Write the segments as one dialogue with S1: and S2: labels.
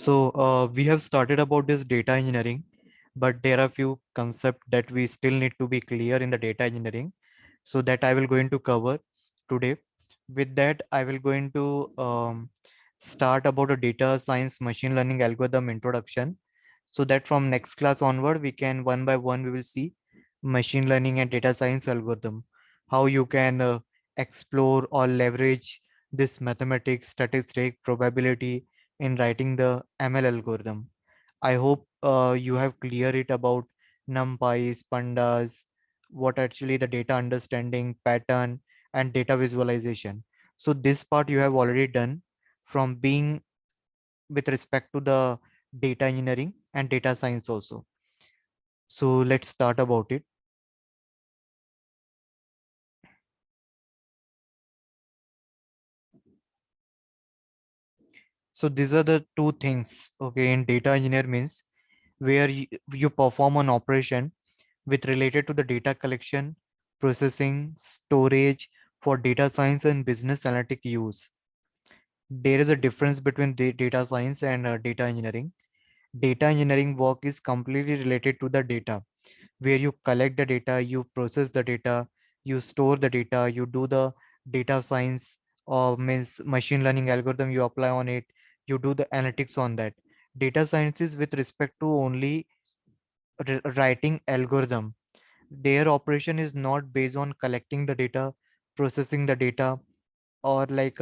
S1: We have started about this data engineering, but there are few concepts that we still need to be clear in the data engineering. So that I will going to cover today. With that, I will going to start about a data science machine learning algorithm introduction. So that from next class onward, we can one by one, we will see machine learning and data science algorithm, how you can explore or leverage this mathematics, statistic, probability in writing the ML algorithm. I hope you have clear it about NumPys, pandas, what actually the data understanding, pattern, and data visualization. So this part you have already done from being with respect to the data engineering and data science also. So let's start about it. So these are the two things, okay, in data engineer means where you perform an operation with related to the data collection, processing, storage for data science and business analytic use. There is a difference between the data science and data engineering. Data engineering work is completely related to the data, where you collect the data, you process the data, you store the data, you do the data science or means machine learning algorithm you apply on it, you do the analytics on that. Data science is with respect to only writing algorithm. Their operation is not based on collecting the data, processing the data, or like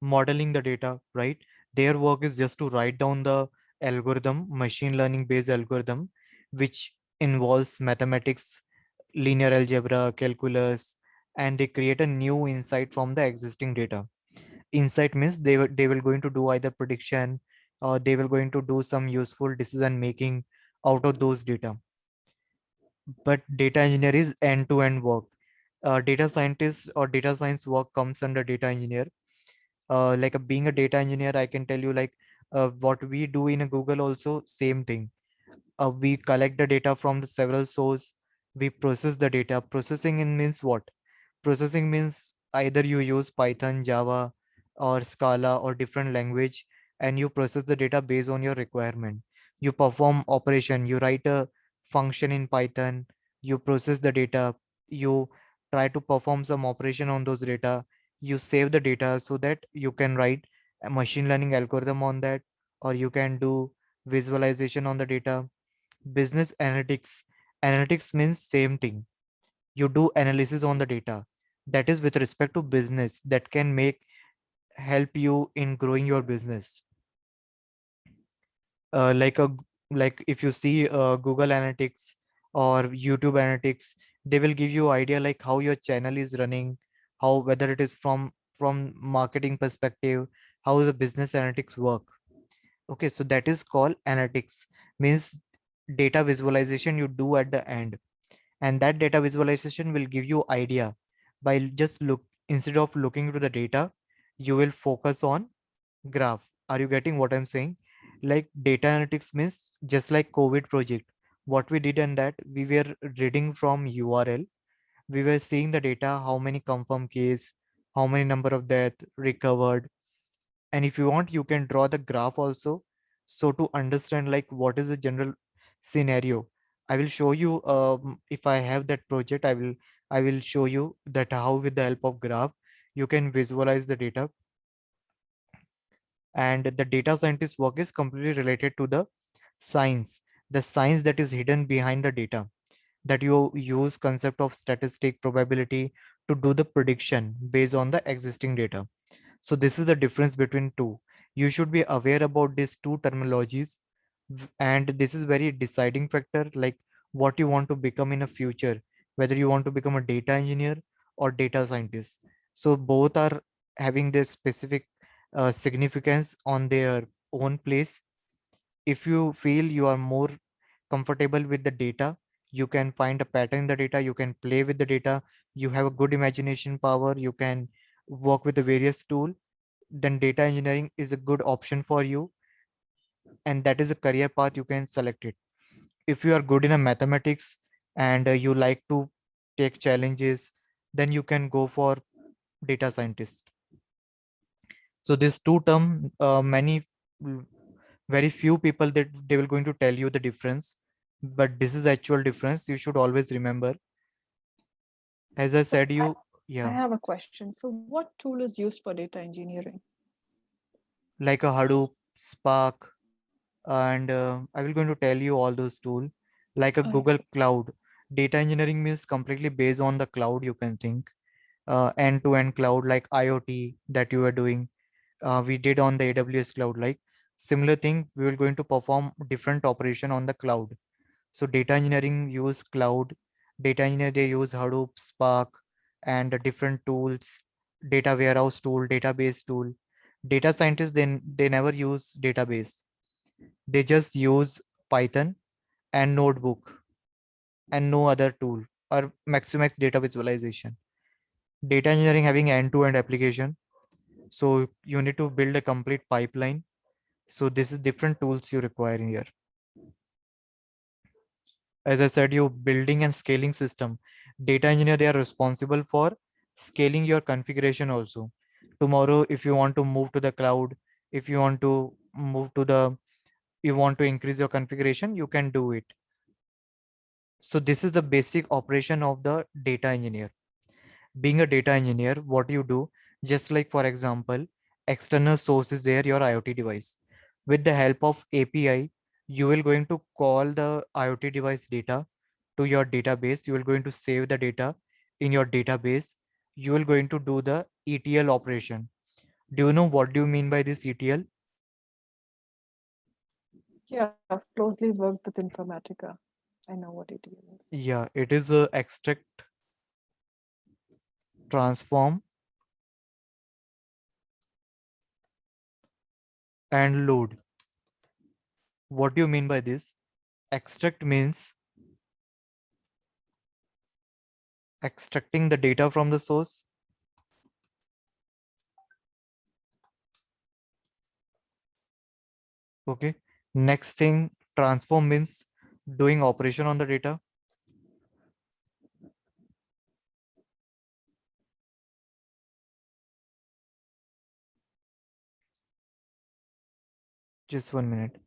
S1: modeling the data, right? Their work is just to write down the algorithm, machine learning based algorithm, which involves mathematics, linear algebra, calculus, and they create a new insight from the existing data. Insight means they will going to do either prediction or they will going to do some useful decision making out of those data. But data engineer is end-to-end work. Data scientist or data science work comes under data engineer. Being a data engineer, I can tell you like what we do in a Google also same thing. We collect the data from the several source, we process the data. Processing in means what? Processing means either you use Python, Java, or Scala or different language, and you process the data based on your requirement. You perform operation, you write a function in Python, you process the data, you try to perform some operation on those data, you save the data so that you can write a machine learning algorithm on that, or you can do visualization on the data. Business analytics. Analytics means same thing. You do analysis on the data. That is with respect to business that can make help you in growing your business. Uh, like a like if you see Google Analytics or YouTube Analytics, they will give you idea like how your channel is running, how whether it is from marketing perspective, how the business analytics work. Okay, so that is called analytics, means data visualization you do at the end, and that data visualization will give you idea by just look instead of looking to the data, you will focus on graph. Are you getting what I'm saying? Like data analytics means just like COVID project. What we did in that, we were reading from URL, we were seeing the data, how many confirmed case, how many number of death recovered, and if you want you can draw the graph also, so to understand like what is the general scenario. I will show you if I have that project, I will show you that how with the help of graph you can visualize the data. And the data scientist work is completely related to science the science that is hidden behind the data, that you use concept of statistic probability to do the prediction based on the existing data. So this is the difference between two. You should be aware about these two terminologies, and this is very deciding factor like what you want to become in a future, whether you want to become a data engineer or data scientist. So both are having this specific significance on their own place. If you feel you are more comfortable with the data, you can find a pattern in the data, you can play with the data, you have a good imagination power, you can work with the various tool, then data engineering is a good option for you, and that is a career path you can select it. If you are good in a mathematics and you like to take challenges, then you can go for data scientist. So this two term, mm, very few people that they will going to tell you the difference, but this is actual difference. You should always remember. As I
S2: So
S1: said, you
S2: I
S1: yeah,
S2: have a question. So what tool is used for data engineering?
S1: like a Hadoop, Spark, and I will going to tell you all those tool, like a
S2: I
S1: Google
S2: see.
S1: Cloud. Data engineering means completely based on the cloud. You can think end-to-end cloud like IoT that you are doing. We did on the AWS cloud. Like similar thing, we will going to perform different operation on the cloud. So data engineering use cloud. Data engineer they use Hadoop, Spark, and different tools, data warehouse tool, database tool. Data scientists then they never use database. They just use Python and notebook and no other tool or Maximax data visualization. Data engineering having end-to-end application. So you need to build a complete pipeline. So this is different tools you require here. As I said, you building and scaling system. Data engineer, they are responsible for scaling your configuration also. Tomorrow, if you want to move to the cloud, if you want to move to the, you want to increase your configuration, you can do it. So this is the basic operation of the data engineer. Being a data engineer, what you do, just like for example, external source is there, your IoT device. With the help of API, you will going to call the IoT device data to your database. You will going to save the data in your database. You will going to do the ETL operation. Do you know what do you mean by this ETL?
S2: Yeah, I've closely worked with Informatica. I know what it is.
S1: Yeah, it is a extract, transform, and load. What do you mean by this? Extract means extracting the data from the source. Okay. Next thing, transform means doing operation on the data. Just 1 minute.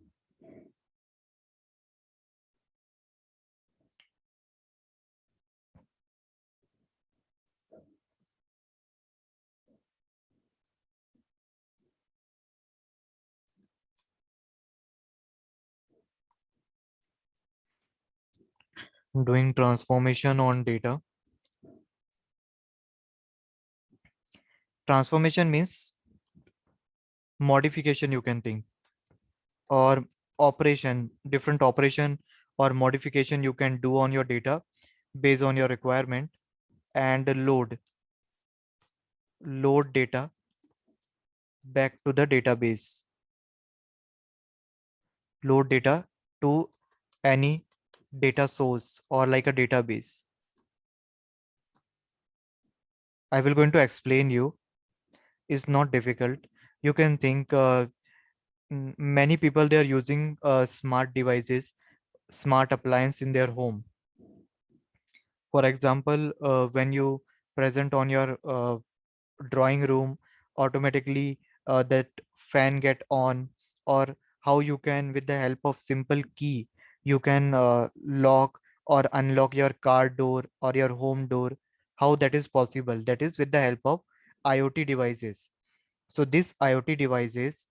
S1: Doing transformation on data. Transformation means modification, you can think, or operation, different operation or modification you can do on your data based on your requirement. And load data back to the database. Load data to any data source or like a database. I will going to explain you. Is not difficult. You can think many people they are using smart devices, smart appliance in their home. For example, when you present on your drawing room, automatically that fan get on, or how you can with the help of simple key you can lock or unlock your car door or your home door. How that is possible? That is with the help of IoT devices. So these IoT devices,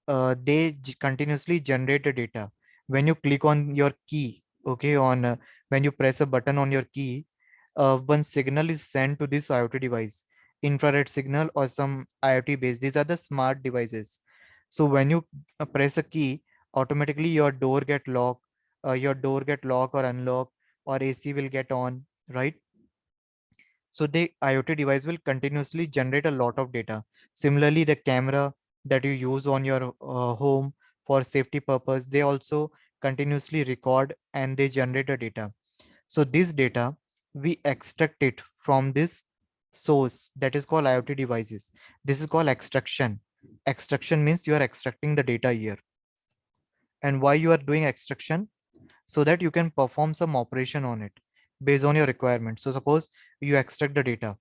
S1: continuously generate the data. When you click on your key, okay, on when you press a button on your key, one signal is sent to this IoT device, infrared signal or some IoT base. These are the smart devices. So when you press a key, automatically your door get lock or unlock, or AC will get on, right? So the IoT device will continuously generate a lot of data. Similarly, the camera that you use on your home for safety purpose, they also continuously record and they generate the data. So this data, we extract it from this source that is called IoT devices. This is called extraction. Extraction means you are extracting the data here. And why you are doing extraction? So that you can perform some operation on it based on your requirement. So suppose you extract the data.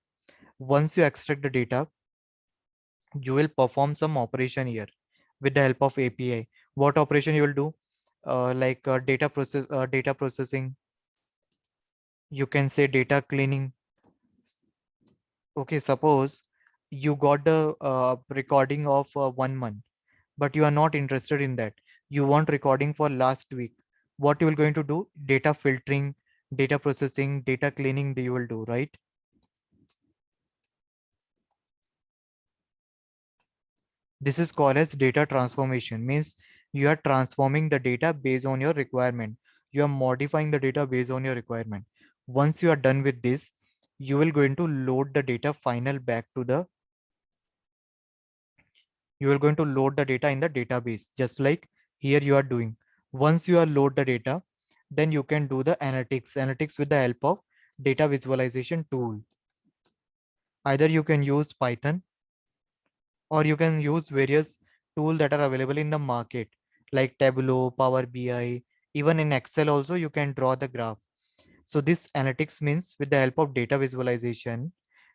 S1: Once you extract the data, You will perform some operation here with the help of API. What operation you will do? Data processing. You can say data cleaning. Okay, suppose you got the recording of 1 month, but you are not interested in that. You want recording for last week. What you will going to do? Data filtering, data processing, data cleaning. You will do, right? This is called as data transformation. Means you are transforming the data based on your requirement. You are modifying the data based on your requirement. Once you are done with this, you will going to load the data final back to the you are going to load the data in the database, just like here you are doing. Once you are load the data, then you can do the analytics with the help of data visualization tool. Either you can use Python, or you can use various tools that are available in the market, like Tableau, Power BI. Even in Excel also you can draw the graph. So this analytics means with the help of data visualization,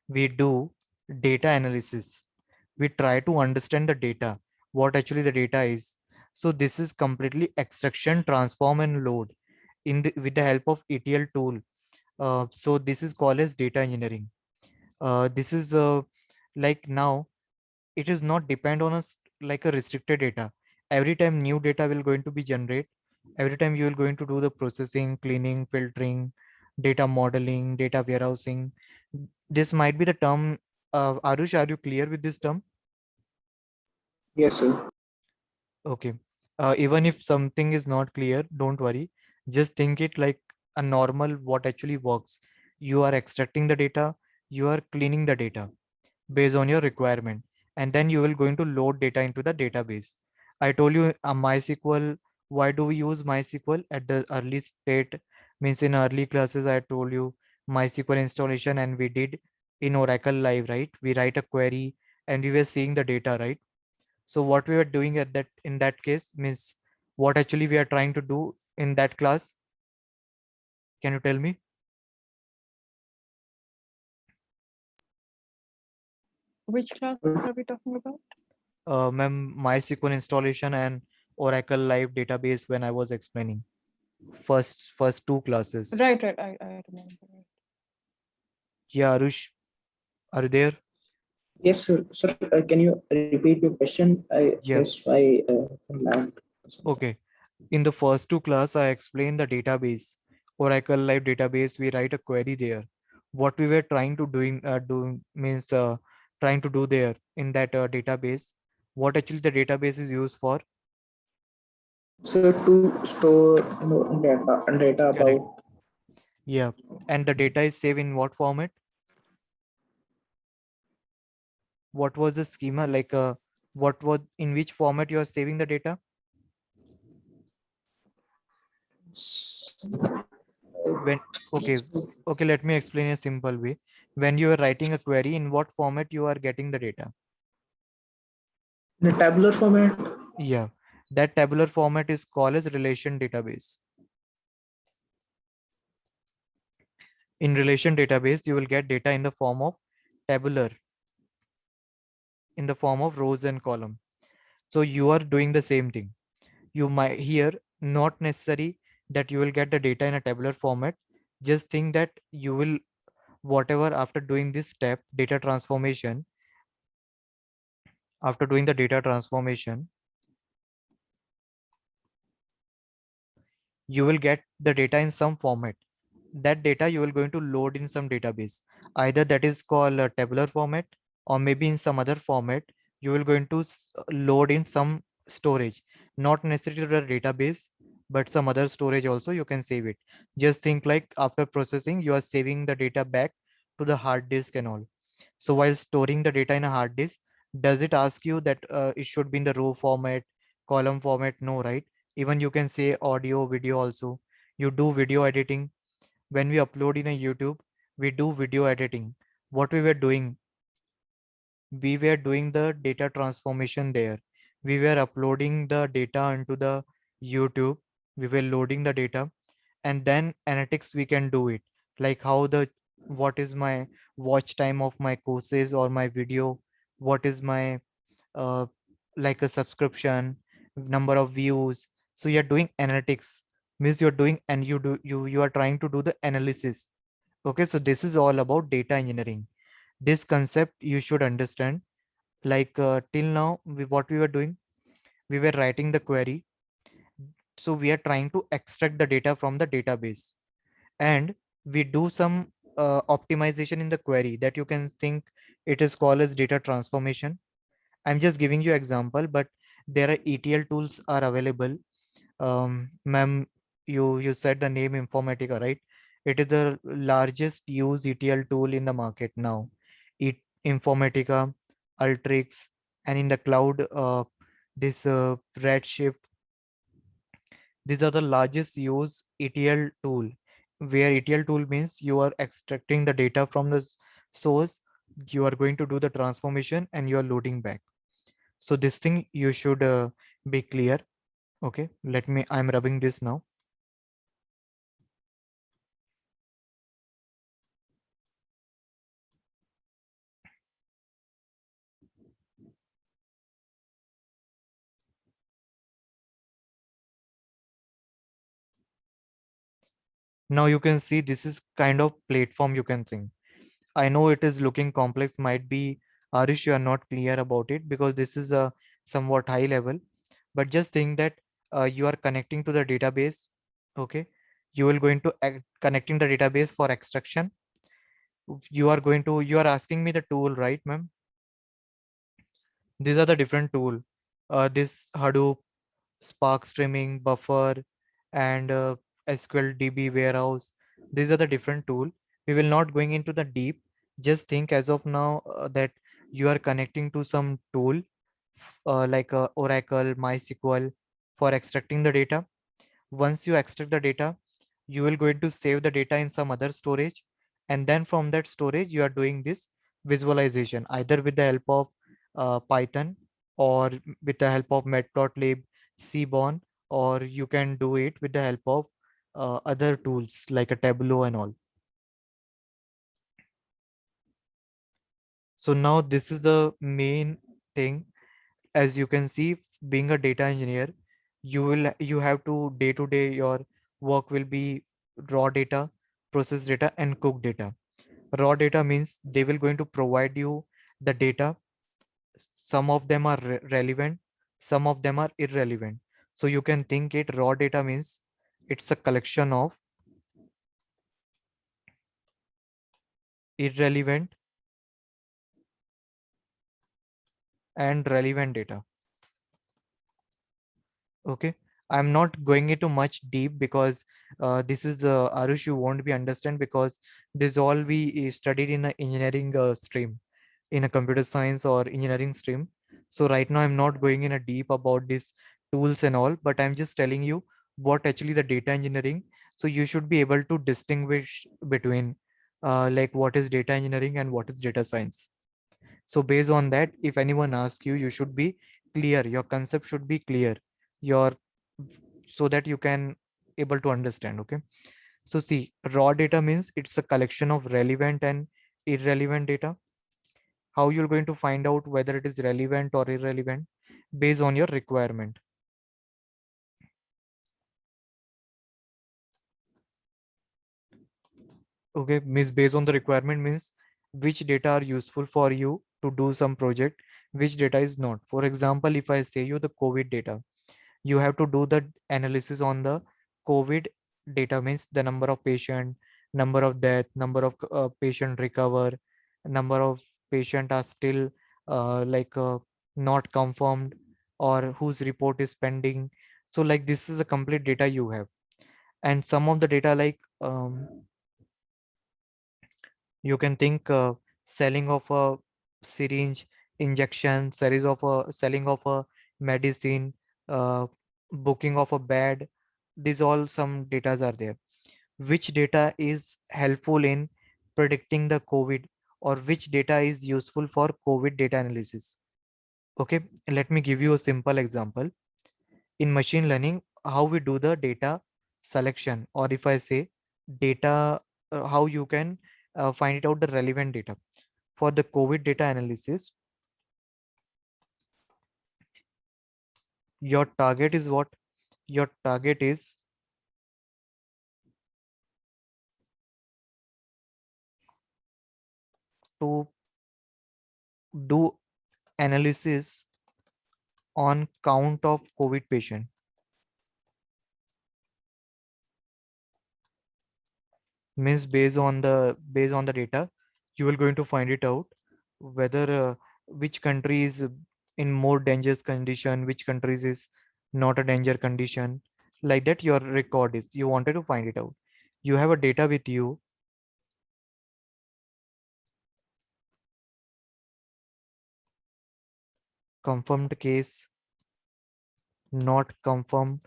S1: we do data analysis. We try to understand the data, what actually the data is. So this is completely extraction, transform, and load with the help of ETL tool. So this is called as data engineering. This is like now it is not depend on us like a restricted data. Every time new data will going to be generate, every time you will going to do the processing, cleaning, filtering, data modeling, data warehousing. This might be the term. Arush, are you clear with this term?
S3: Yes, sir.
S1: Okay. Even if something is not clear, don't worry. Just think it like a normal what actually works. You are extracting the data, you are cleaning the data based on your requirement, and then you will going to load data into the database. I told you MySQL. Why do we use MySQL at the early state? Means in early classes I told you MySQL installation, and we did in Oracle Live, right? We write a query and we were seeing the data, right? So what we were doing at that in that case means what actually we are trying to do in that class. Can you tell me?
S2: Which class are we talking about?
S1: Ma'am, MySQL installation and Oracle Live database when I was explaining. First two classes.
S2: Right. I remember.
S1: Yeah, Arush, are you there?
S3: Yes, sir. Sir, can you repeat your question? I
S1: Yeah.
S3: guess I lagged or something.
S1: Okay. In the first two class, I explained the database, Oracle Live database. We write a query there. What we were trying to do means trying to do there in that database. What actually the database is used for?
S3: So to store, data
S1: Correct.
S3: about.
S1: Yeah. And the data is saved in what format? What was the schema like? What was in which format you are saving the data? When okay, okay, let me explain a simple way. When you are writing a query, in what format you are getting the data?
S3: In a tabular format.
S1: Yeah, that tabular format is called as relation database. In relation database, you will get data in the form of tabular, in the form of rows and column. So you are doing the same thing. You might here not necessary that you will get the data in a tabular format. Just think that you will whatever after doing this step data transformation, after doing the data transformation, you will get the data in some format. That data you will going to load in some database, either that is called a tabular format, or maybe in some other format you will going to load in some storage, not necessarily the database, but some other storage also you can save it. Just think like after processing you are saving the data back to the hard disk and all. So while storing the data in a hard disk, does it ask you that it should be in the row format, column format? No, right? Even you can say audio, video also. You do video editing. When we upload in a YouTube, we do video editing. What we were doing, we were doing the data transformation there. We were uploading the data into the YouTube. We were loading the data, and then analytics we can do it. Like how the what is my watch time of my courses or my video, what is my uh, like a subscription, number of views. So you're doing analytics, means you're doing, and you are trying to do the analysis. Okay, so this is all about data engineering. This concept you should understand. Like till now, what we were doing, we were writing the query. So we are trying to extract the data from the database, and we do some optimization in the query, that you can think it is called as data transformation. I'm just giving you example, but there are ETL tools are available. Ma'am, you said the name Informatica, right? It is the largest used ETL tool in the market now. Informatica, Ultrix, and in the cloud, this Redshift. These are the largest used ETL tool, where ETL tool means you are extracting the data from the source, you are going to do the transformation, and you are loading back. So this thing you should be clear. Okay, I'm rubbing this now. Now you can see this is kind of platform you can think. I know it is looking complex, might be Arish, you are not clear about it because this is a somewhat high level, but just think that you are connecting to the database. Okay, you will going to connecting the database for extraction. You are asking me the tool, right, ma'am? These are the different tool. This Hadoop, Spark streaming, Buffer, and SQL DB warehouse. These are the different tool. We will not going into the deep. Just think as of now that you are connecting to some tool like Oracle, MySQL for extracting the data. Once you extract the data, you will going to save the data in some other storage, and then from that storage you are doing this visualization either with the help of Python, or with the help of Matplotlib, Seaborn, or you can do it with the help of other tools like a Tableau and all. So now this is the main thing. As you can see, being a data engineer, you have to day your work will be raw data, process data, and cook data. Raw data means they will going to provide you the data. Some of them are relevant, some of them are irrelevant. So you can think it raw data means it's a collection of irrelevant and relevant data. Okay, I'm not going into much deep because this is Arush, you won't be understand because this all we studied in a engineering stream, in a computer science or engineering stream. So right now I'm not going in a deep about these tools and all, but I'm just telling you what actually the data engineering. So you should be able to distinguish between like what is data engineering and what is data science. So based on that, if anyone asks you, you should be clear. Your concept should be clear. Your So that you can able to understand. Okay. So see, raw data means it's a collection of relevant and irrelevant data. How you're going to find out whether it is relevant or irrelevant? Based on your requirement. Okay, means based on the requirement means which data are useful for you to do some project, which data is not. For example, if I say you the COVID data, you have to do the analysis on the COVID data, means the number of patient, number of death, number of patient recover, number of patient are still not confirmed, or whose report is pending. So like this is the complete data you have. And some of the data like you can think selling of a syringe, injection, series of a selling of a medicine, uh, booking of a bed. These all some datas are there. Which data is helpful in predicting the COVID, or which data is useful for COVID data analysis? Okay, let me give you a simple example. In machine learning, how we do the data selection, or if I say data, how you can find it out the relevant data for the COVID data analysis. Your target is what? Your target is to do analysis on count of COVID patient. Means based on the data, you will going to find it out whether which country is in more dangerous condition, which countries is not a danger condition. Like that, your record is. You wanted to find it out. You have a data with you. Confirmed case, not confirmed,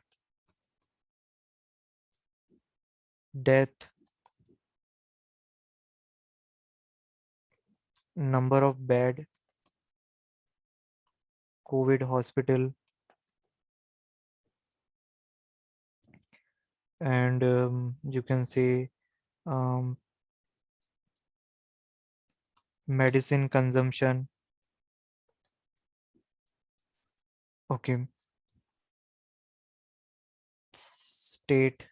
S1: death, number of bed, COVID hospital, and you can say um, medicine consumption. Okay, state,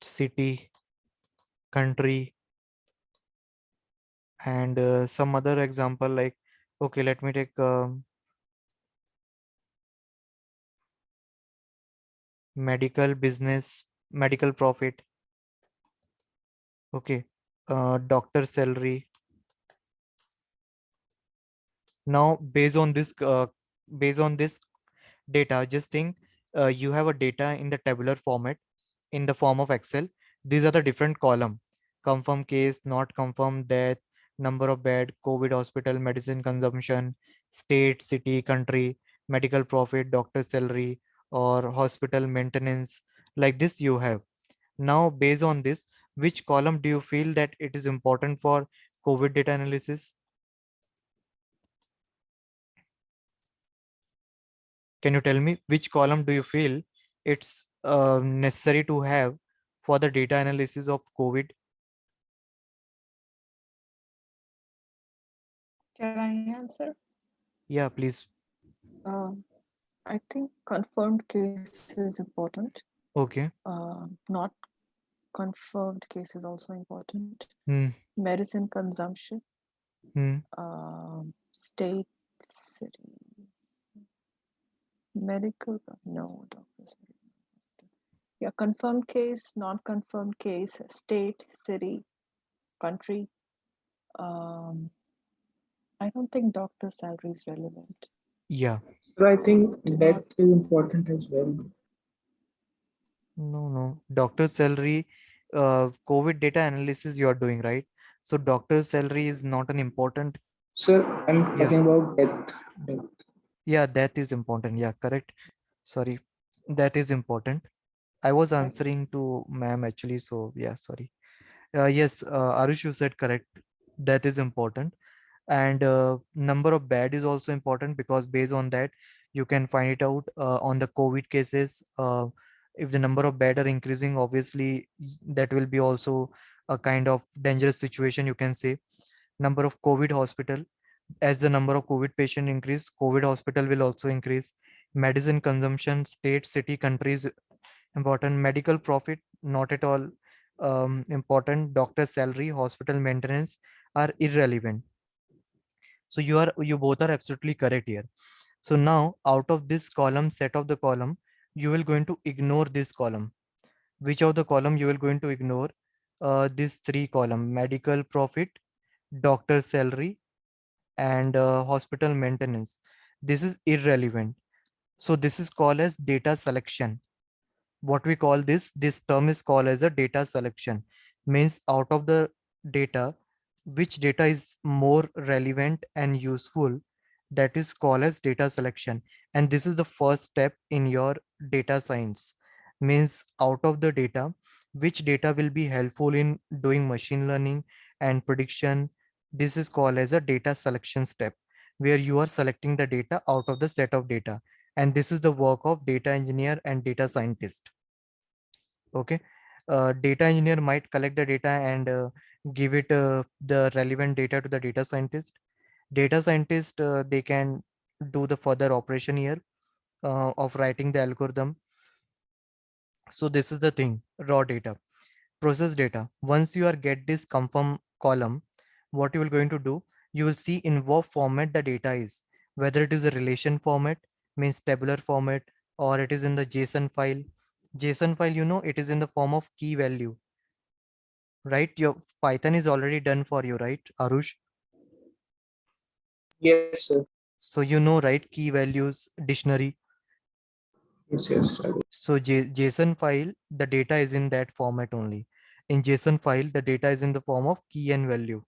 S1: city, country, and some other example like, okay, let me take medical business, medical profit. Okay, doctor salary. Now based on this data, just think, you have a data in the tabular format in the form of Excel. These are the different column: confirm case, not confirm, death, number of bed, COVID hospital, medicine consumption, state, city, country, medical profit, doctor salary, or hospital maintenance. Like this you have. Now based on this, which column do you feel that it is important for COVID data analysis? Can you tell me which column do you feel it's necessary to have for the data analysis of COVID?
S2: Can I answer?
S1: Yeah, please.
S2: Um, I think confirmed case is important.
S1: Okay.
S2: Not confirmed case is also important.
S1: Hmm.
S2: Medicine consumption,
S1: Hmm.
S2: state, city, medical, no, doctors. Yeah, confirmed case, not confirmed case, state, city, country. Um, I don't think doctor salary is relevant.
S1: Yeah.
S3: Sir, I think
S2: Do
S3: death
S2: not.
S3: is important as well.
S1: No, no. Doctor salary, COVID data analysis you are doing, right? So doctor salary is not an important.
S3: Sir, I'm
S1: Yeah.
S3: talking about death. Death.
S1: Yeah, that is important. Yeah, correct. Sorry. That is important. I was answering to ma'am actually. So yeah, sorry. Yes, Arush, you said correct. That is important. And number of bed is also important because based on that you can find it out on the COVID cases. If the number of bed are increasing, obviously that will be also a kind of dangerous situation, you can say. Number of COVID hospital, as the number of COVID patient increase, COVID hospital will also increase. Medicine consumption, state, city, countries important. Medical profit, not at all important. Doctor salary, hospital maintenance are irrelevant. So you both are absolutely correct here. So now out of this column, set of the column, you will going to ignore this column. Which of the column you will going to ignore? This three column: medical profit, doctor salary, and hospital maintenance. This is irrelevant. So this is called as data selection. What we call this term is called as a data selection. Means out of the data, which data is more relevant and useful, that is called as data selection. And this is the first step in your data science. Means out of the data, which data will be helpful in doing machine learning and prediction. This is called as a data selection step, where you are selecting the data out of the set of data. And this is the work of data engineer and data scientist. Okay. Data engineer might collect the data and give it the relevant data to the data scientist. Data scientist, they can do the further operation here. of writing the algorithm. So this is the thing, raw data. Process data. Once you are get this confirm column, what you will going to do, you will see in what format the data is, whether it is a relation format, means tabular format, or it is in the JSON file. JSON file, you know, it is in the form of key value, right? Your Python is already done for you, right, Arush?
S3: Yes, sir.
S1: So you know, right, key values dictionary.
S3: Yes, I do.
S1: So JSON file, the data is in that format only. In JSON file, the data is in the form of key and value.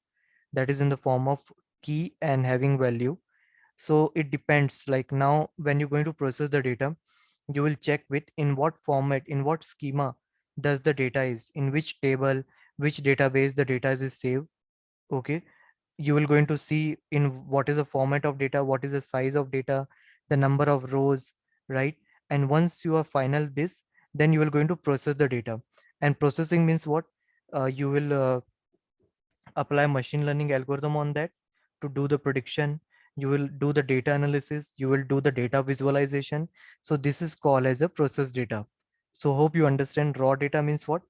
S1: That is in the form of key and having value. So it depends. Like now, when you're going to process the data, you will check with in what format, in what schema does the data is, in which table, which database the data is saved. Okay, you will going to see in what is the format of data, what is the size of data, the number of rows, right? And once you are final this, then you will going to process the data. And processing means what? You will apply machine learning algorithm on that to do the prediction. You will do the data analysis, you will do the data visualization. So this is called as a process data. So hope you understand. Raw data means what?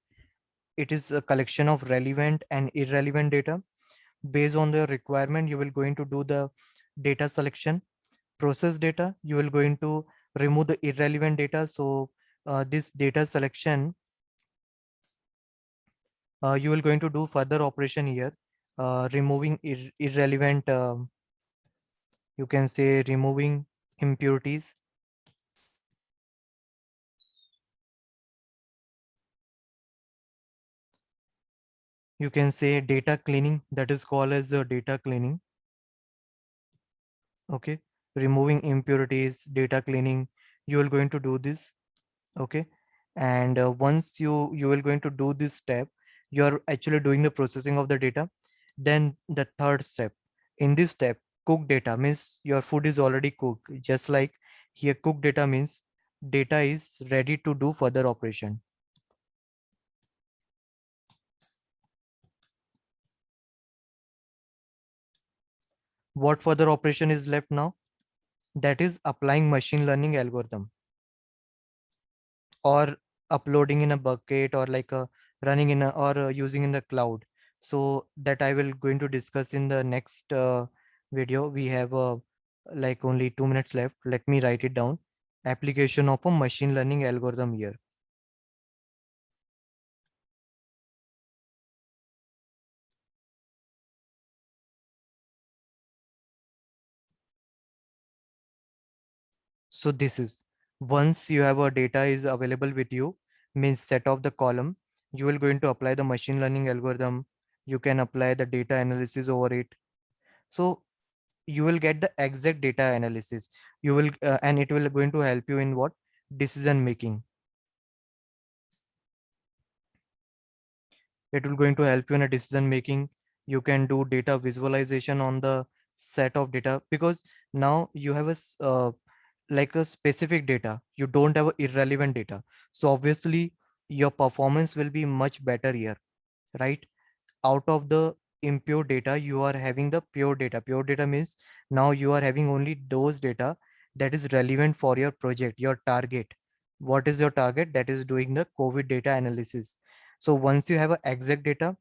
S1: It is a collection of relevant and irrelevant data. Based on the requirement, you will going to do the data selection. Process data, you will going to remove the irrelevant data. So this data selection, you will going to do further operation here, removing irrelevant, you can say removing impurities. You can say data cleaning, that is called as the data cleaning. Okay, removing impurities, data cleaning, you will going to do this. Okay, and once you will going to do this step, you are actually doing the processing of the data. Then the third step, in this step, cook data means your food is already cooked. Just like here, cook data means data is ready to do further operation. What further operation is left now? That is applying machine learning algorithm, or uploading in a bucket, or like a running in a, or using in the cloud. So that I will going to discuss in the next video. We have like only 2 minutes left. Let me write it down. Application of a machine learning algorithm here. So this is, once you have a data is available with you, means set of the column, you will going to apply the machine learning algorithm. You can apply the data analysis over it. So you will get the exact data analysis. You will and it will going to help you in what? Decision making. It will going to help you in a decision making. You can do data visualization on the set of data, because now you have like a specific data, you don't have a irrelevant data. So obviously your performance will be much better here, right? Out of the impure data, you are having the pure data. Pure data means now you are having only those data that is relevant for your project, your target. What is your target? That is doing the COVID data analysis. So once you have a exact data,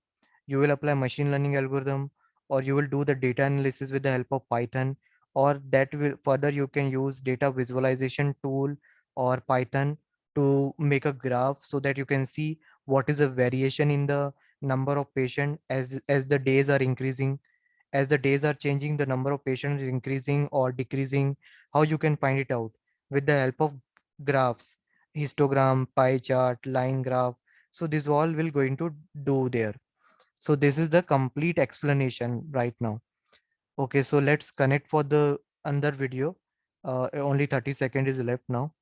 S1: you will apply machine learning algorithm, or you will do the data analysis with the help of Python, or that will further you can use data visualization tool or Python to make a graph, so that you can see what is the variation in the number of patient as the days are increasing. As the days are changing, the number of patients is increasing or decreasing. How you can find it out? With the help of graphs, histogram, pie chart, line graph. So this all will going to do there. So this is the complete explanation right now. Okay, so let's connect for the another video. Only 30 seconds is left now.